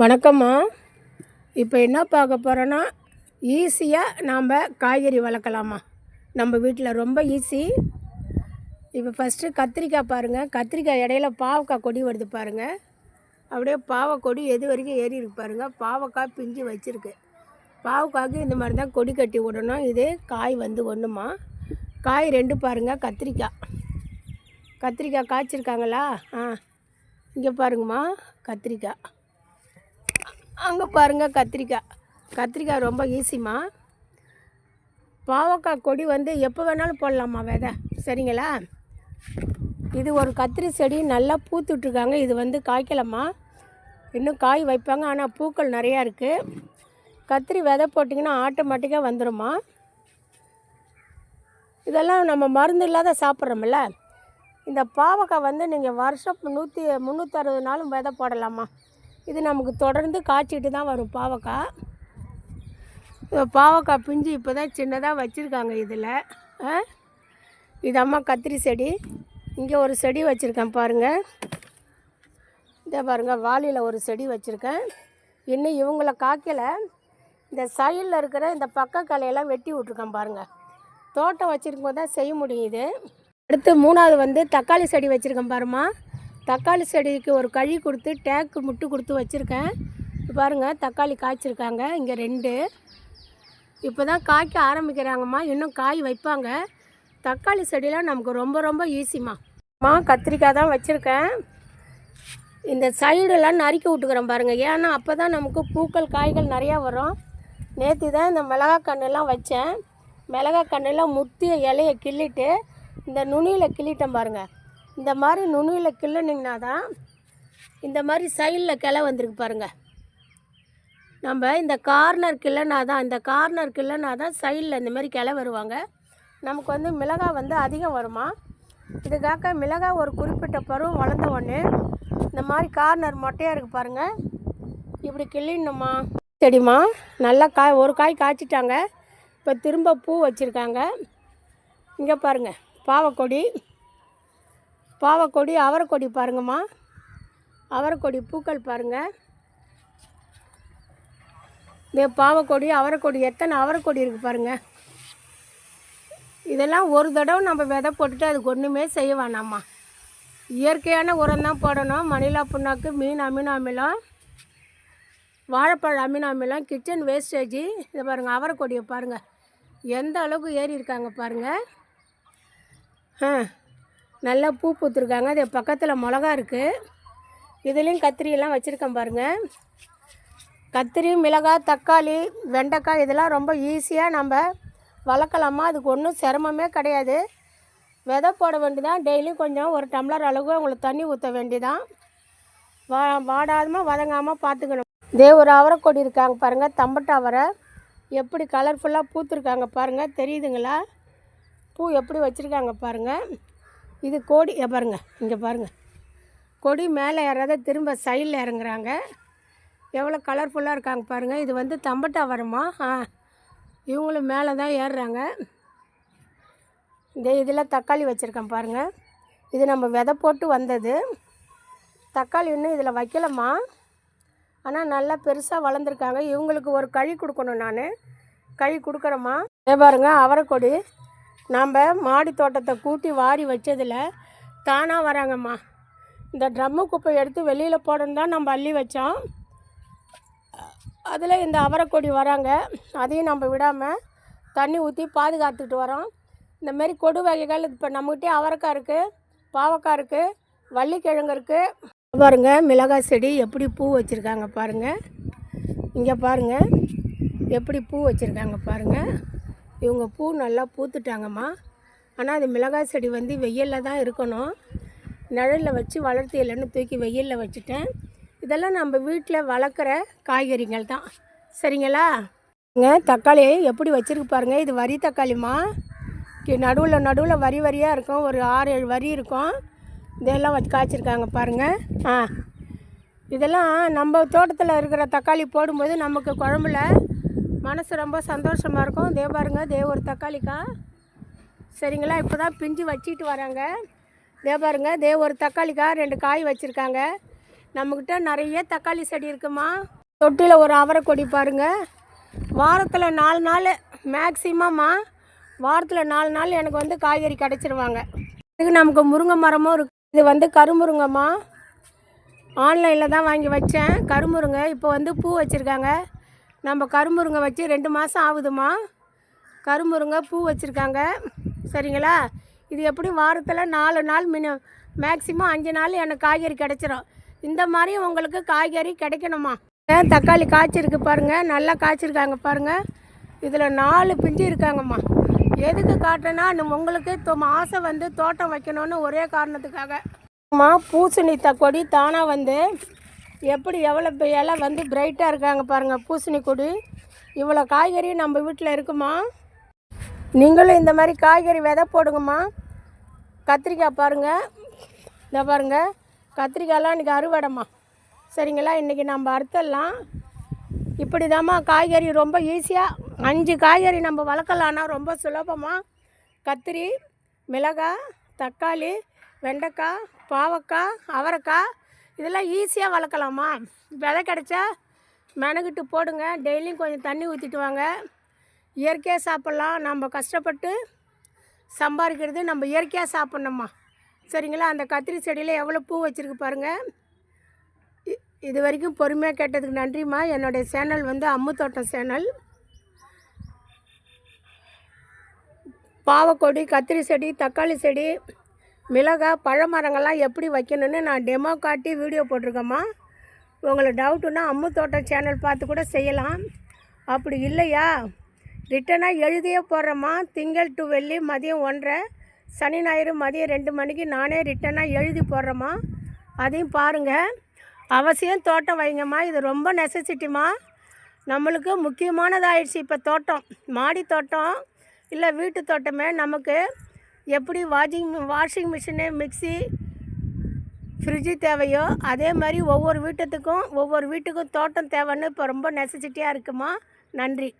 வணக்கம்மா. இப்போ என்ன பார்க்க போகிறோன்னா, ஈஸியாக நாம் காய்கறி வளர்க்கலாமா நம்ம வீட்டில். ரொம்ப ஈஸி. இப்போ ஃபஸ்ட்டு கத்திரிக்காய் பாருங்கள். கத்திரிக்காய் இடையில பாவக்காய் கொடி வருது பாருங்கள். அப்படியே பாவக்கொடி எது வரைக்கும் ஏறி இருக்கு பாருங்கள். பாவக்காய் பிஞ்சு வச்சுருக்கு. பாவக்காய்க்கு இந்த மாதிரி தான் கொடி கட்டி விடணும். இது காய் வந்து ஒன்றுமா. காய் 2 பாருங்கள். கத்திரிக்காய் காய்ச்சிருக்காங்களா? இங்கே பாருங்கம்மா கத்திரிக்காய். அங்கே பாருங்கள் கத்திரிக்காய் ரொம்ப ஈஸிம்மா. பாவக்காய் கொடி வந்து எப்போ வேணாலும் போடலாமா விதை. சரிங்களா? இது ஒரு கத்திரி செடி நல்லா பூத்துட்ருக்காங்க. இது வந்து காய்க்கலம்மா, இன்னும் காய் வைப்பாங்க. ஆனால் பூக்கள் நிறையா இருக்குது. கத்திரி விதை போட்டிங்கன்னா ஆட்டோமேட்டிக்காக வந்துடும்மா. இதெல்லாம் நம்ம மருந்து இல்லாத சாப்பிட்றோம்ல. இந்த பாவக்காய் வந்து நீங்கள் வருஷம் 360 நாளும் விதை போடலாமா. இது நமக்கு தொடர்ந்து காய்ச்சிட்டு தான் வரும் பாவக்காய். பாவக்காய் பிஞ்சு இப்போ தான் சின்னதாக வச்சுருக்காங்க. இதில் இது அம்மா கத்திரி செடி. இங்கே ஒரு செடி வச்சுருக்கேன் பாருங்கள். இதை பாருங்கள், வாளியில் ஒரு செடி வச்சுருக்கேன். இன்னும் இவங்கள காய்க்கலை. இந்த சைடில் இருக்கிற இந்த பக்க கலையெல்லாம் வெட்டி விட்ருக்கேன் பாருங்கள். தோட்டம் வச்சுருக்கும் போது தான் செய்ய முடியுது. அடுத்து 3வது வந்து தக்காளி செடி வச்சுருக்கேன் பாருமா. தக்காளி செடிக்கு ஒரு கழி கொடுத்து டேக்கு முட்டு கொடுத்து வச்சுருக்கேன். பாருங்கள் தக்காளி காய்ச்சிருக்காங்க. இங்கே 2 இப்போ தான் காய்க்க ஆரம்பிக்கிறாங்கம்மா. இன்னும் காய் வைப்பாங்க. தக்காளி செடியெலாம் நமக்கு ரொம்ப ஈஸிம்மா. கத்திரிக்காய் தான் வச்சுருக்கேன். இந்த சைடெல்லாம் நறுக்கி விட்டுக்கிறேன் பாருங்கள். ஏன்னா அப்போ தான் நமக்கு பூக்கள் காய்கள் நிறையா வரும். நேற்று தான் இந்த மிளகாய் கண்ணெல்லாம் வச்சேன். மிளகாய் கண்ணெல்லாம் முத்திய இலையை கிள்ளிட்டு இந்த நுனியில் கிள்ளிட்டேன் பாருங்கள். இந்த மாதிரி நுனியில் கிள்ளினிங்கன்னா தான் இந்த மாதிரி சைடில் கிளை வந்திருக்கு பாருங்கள். நம்ம இந்த கார்னர் கிள்ளைனா தான் சைடில் இந்த மாதிரி கிளை வருவாங்க. நமக்கு வந்து மிளகாய் வந்து அதிகம் வருமா. இதுக்காக மிளகாய் ஒரு குறிப்பிட்ட பருவம் வளர்ந்த உடனே இந்த மாதிரி கார்னர் மொட்டையாக இருக்குது பாருங்கள். இப்படி கிள்ளிடணுமா. செடிமா நல்லா ஒரு காய் காய்ச்சிட்டாங்க. இப்போ திரும்ப பூ வச்சுருக்காங்க. இங்கே பாருங்கள் பாவக்கொடி அவரைக்கொடி பாருங்கம்மா. அவரைக்கொடி பூக்கள் பாருங்கள். இந்த பாவக்கொடி அவரைக்கொடி எத்தனை அவரைக்கொடி இருக்குது பாருங்கள். இதெல்லாம் ஒரு தடவை நம்ம விதை போட்டுட்டு அதுக்கு ஒன்றுமே செய்ய வேணாம்மா. இயற்கையான உரம் தான் போடணும். மணிலா புண்ணாக்கு, மீன் அமினோ அமிலம், வாழைப்பழ அமினோ அமிலம், கிச்சன் வேஸ்டேஜி. இதை பாருங்கள் அவரைக்கொடியை பாருங்கள் எந்த அளவுக்கு ஏறி இருக்காங்க பாருங்கள். நல்லா பூ பூத்துருக்காங்க. அது பக்கத்தில் மிளகா இருக்குது. இதுலேயும் கத்திரியெல்லாம் வச்சுருக்கேன் பாருங்கள். கத்திரி, மிளகாய், தக்காளி, வெண்டைக்காய் இதெல்லாம் ரொம்ப ஈஸியாக நம்ம வளர்க்கலாமா. அதுக்கு ஒன்றும் சிரமமே கிடையாது. விதை போட வேண்டியதான். டெய்லியும் கொஞ்சம் ஒரு டம்ளர் அளவு உங்களுக்கு தண்ணி ஊற்ற வேண்டியதான். வாடாமல் வதங்காமல் பார்த்துக்கணும். இதே ஒரு அவரைக்கொடி இருக்காங்க பாருங்கள். தம்பட்டை அவரை எப்படி கலர்ஃபுல்லாக பூத்துருக்காங்க பாருங்கள். தெரியுதுங்களா? பூ எப்படி வச்சுருக்காங்க பாருங்கள். இது கோடி பாருங்கள். இங்கே பாருங்கள், கொடி மேலே ஏறாத திரும்ப சைடில் இறங்குறாங்க. எவ்வளோ கலர்ஃபுல்லாக இருக்காங்க பாருங்கள். இது வந்து தம்பட்டா வருமா. இவங்களும் மேலே தான் ஏறுறாங்க. இதில் தக்காளி வச்சுருக்கேன் பாருங்கள். இது நம்ம விதை போட்டு வந்தது. தக்காளி இன்னும் இதில் வைக்கலம்மா. ஆனால் நல்லா பெருசாக வளர்ந்துருக்காங்க. இவங்களுக்கு ஒரு கழி கொடுக்கணும். நான் கழி கொடுக்குறேம்மா. பாருங்கள் அவரைக்கொடி நாம் மாடி தோட்டத்தை கூட்டி வாரி வச்சதில் தானாக வராங்கம்மா. இந்த ட்ரம்மு குப்பை எடுத்து வெளியில் போடணும் தான் நம்ம அள்ளி வச்சோம். அதில் இந்த அவரைக்கொடி வராங்க. அதையும் நம்ம விடாமல் தண்ணி ஊற்றி பாதுகாத்துட்டு வரோம். இந்தமாரி கொடு வகைகள் இப்போ நம்மகிட்டே அவரைக்காய் இருக்குது, பாவக்காய் இருக்குது, வள்ளிக்கிழங்கு இருக்குது. பாருங்கள் மிளகாய் செடி எப்படி பூ வச்சுருக்காங்க பாருங்கள். இங்கே பாருங்கள் எப்படி பூ வச்சுருக்காங்க பாருங்கள். இவங்க பூ நல்லா பூத்துட்டாங்கம்மா. ஆனால் அது மிளகாய் செடி வந்து வெயிலில் தான் இருக்கணும். நிழலில் வச்சு வளர்த்து இல்லைன்னு தூக்கி வெயிலில் வச்சுட்டேன். இதெல்லாம் நம்ம வீட்டில் வளர்க்குற காய்கறிகள் தான். சரிங்களா? தக்காளி எப்படி வச்சுருக்கு பாருங்கள். இது வரி தக்காளிம்மா. நடுவில் வரியாக இருக்கும். ஒரு 6-7 வரி இருக்கும். இதெல்லாம் வச்சு காய்ச்சிருக்காங்க பாருங்கள். இதெல்லாம் நம்ம தோட்டத்தில் இருக்கிற தக்காளி போடும்போது நமக்கு குழம்புல மனசு ரொம்ப சந்தோஷமாக இருக்கும். பாருங்கள் ஒரு தக்காளிக்காய். சரிங்களா? இப்போ தான் பிஞ்சு வச்சிட்டு வராங்க. பாருங்கள் ஒரு தக்காளிக்காய் 2 காய் வச்சுருக்காங்க. நம்மக்கிட்ட நிறைய தக்காளி செடி இருக்குமா. தொட்டியில் ஒரு அவரைக்கொடி பாருங்கள். வாரத்தில் 4 நாள் மேக்ஸிமம்மா, வாரத்தில் 4 நாள் எனக்கு வந்து காய்கறி கிடச்சிருவாங்க. இதுக்கு நமக்கு முருங்கை மரமும் இருக்குது. இது வந்து கருமுருங்கம்மா, ஆன்லைனில் தான் வாங்கி வச்சேன். கருமுருங்கை இப்போ வந்து பூ வச்சுருக்காங்க. நம்ம கருமுருங்கை வச்சு 2 மாதம் ஆகுதுமா. கருமுருங்கை பூ வச்சுருக்காங்க, சரிங்களா. இது எப்படி வாரத்தில் 4 நாள் மேக்ஸிமம் 5 நாள் எனக்கு காய்கறி கிடச்சிரும். இந்த மாதிரி உங்களுக்கு காய்கறி கிடைக்கணுமா. தக்காளி காய்ச்சிருக்கு பாருங்கள், நல்லா காய்ச்சிருக்காங்க பாருங்கள். இதில் 4 பிஞ்சு இருக்காங்கம்மா. எதுக்கு காட்டுறேன்னா உங்களுக்கு ஆசை வந்து தோட்டம் வைக்கணும்னு ஒரே காரணத்துக்காக. பூசணி கொடி தானாக வந்து எப்படி எவ்வளோ இலை வந்து பிரைட்டாக இருக்காங்க பாருங்கள். பூசணி கொடி இவ்வளோ காய்கறி நம்ம வீட்டில் இருக்குமா. நீங்களும் இந்த மாதிரி காய்கறி விதை போடுங்கம்மா. கத்திரிக்காய் பாருங்கள், இந்த பாருங்கள் கத்திரிக்காயெலாம் இன்றைக்கி அறுவடைம்மா, சரிங்களா. இன்றைக்கி நம்ம அறுத்தலாம். இப்படி தாம்மா காய்கறி ரொம்ப ஈஸியாக 5 காய்கறி நம்ம வளர்க்கலான்னா ரொம்ப சுலபமாக. கத்திரி, மிளகாய், தக்காளி, வெண்டைக்காய், பாவக்காய், அவரைக்காய் இதெல்லாம் ஈஸியாக வளர்க்கலாமா. விதை கிடச்சா மெனக்கிட்டு போடுங்க. டெய்லியும் கொஞ்சம் தண்ணி ஊற்றிட்டு வாங்க. இயற்கையாக சாப்பிட்லாம். நம்ம கஷ்டப்பட்டு சம்பாதிக்கிறது நம்ம இயற்கையாக சாப்பிட்ணும்மா, சரிங்களா. அந்த கத்திரி செடியில் எவ்வளோ பூ வச்சுருக்கு பாருங்கள். இது வரைக்கும் பொறுமையாக கேட்டதுக்கு நன்றிம்மா. என்னுடைய சேனல் வந்து அம்மு தோட்டம் சேனல். பாவக்கொடி, கத்திரி செடி, தக்காளி செடி, மிளகாய், பழமரங்கள்லாம் எப்படி வைக்கணும்னு நான் டெமோ காட்டி வீடியோ போட்டிருக்கேம்மா. உங்களுக்கு டவுட்டுன்னா அம்மு தோட்டம் சேனல் பார்த்து கூட செய்யலாம். அப்படி இல்லையா ரிட்டனாக எழுதியே போடுறேம்மா. திங்கள் டு வெள்ளி மதியம் 1:30, சனி ஞாயிறு மதியம் 2 மணிக்கு நானே ரிட்டனாக எழுதி போடுறேம்மா. அதையும் பாருங்கள். அவசியம் தோட்டம் வைங்கம்மா. இது ரொம்ப நெசசிட்டிம்மா. நம்மளுக்கு முக்கியமானதாகிடுச்சு இப்போ தோட்டம். மாடி தோட்டம் இல்லை வீட்டு தோட்டமே நமக்கு எப்படி வாஷிங் மிஷினு, மிக்சி, ஃப்ரிட்ஜு தேவையோ அதே மாதிரி ஒவ்வொரு வீட்டுக்கும் தோட்டம் தேவைன்னு இப்போ ரொம்ப நெசசிட்டியாக இருக்குமா. நன்றி.